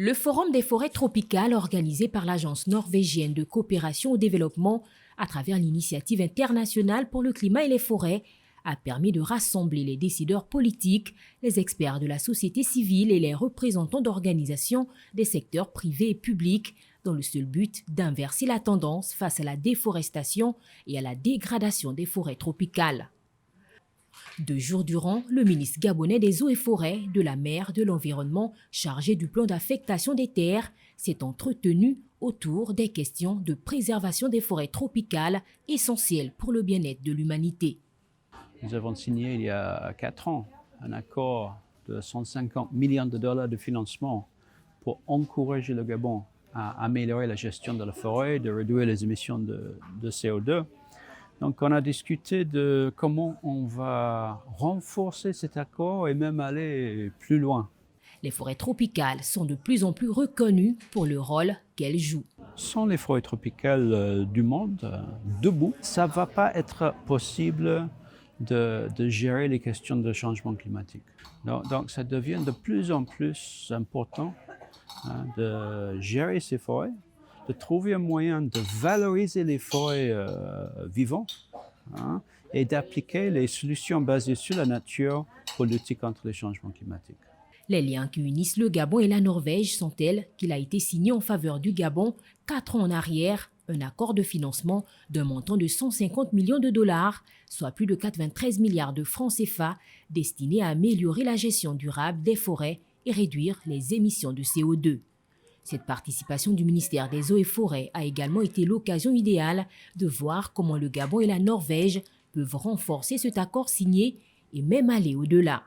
Le Forum des forêts tropicales, organisé par l'Agence norvégienne de coopération au développement à travers l'Initiative internationale pour le climat et les forêts, a permis de rassembler les décideurs politiques, les experts de la société civile et les représentants d'organisations des secteurs privés et publics dans le seul but d'inverser la tendance face à la déforestation et à la dégradation des forêts tropicales. 2 jours durant, le ministre gabonais des Eaux et Forêts, de la Mer, de l'Environnement, chargé du plan d'affectation des terres, s'est entretenu autour des questions de préservation des forêts tropicales essentielles pour le bien-être de l'humanité. Nous avons signé il y a 4 ans un accord de 150 millions de dollars de financement pour encourager le Gabon à améliorer la gestion de la forêt, de réduire les émissions de CO2. Donc on a discuté de comment on va renforcer cet accord et même aller plus loin. Les forêts tropicales sont de plus en plus reconnues pour le rôle qu'elles jouent. Sans les forêts tropicales du monde, debout, ça ne va pas être possible de gérer les questions de changement climatique. Donc ça devient de plus en plus important de gérer ces forêts, de trouver un moyen de valoriser les forêts vivantes et d'appliquer les solutions basées sur la nature pour lutter contre les changements climatiques. Les liens qui unissent le Gabon et la Norvège sont tels qu'il a été signé en faveur du Gabon 4 ans en arrière un accord de financement d'un montant de 150 millions de dollars, soit plus de 93 milliards de francs CFA, destiné à améliorer la gestion durable des forêts et réduire les émissions de CO2. Cette participation du ministère des Eaux et Forêts a également été l'occasion idéale de voir comment le Gabon et la Norvège peuvent renforcer cet accord signé et même aller au-delà.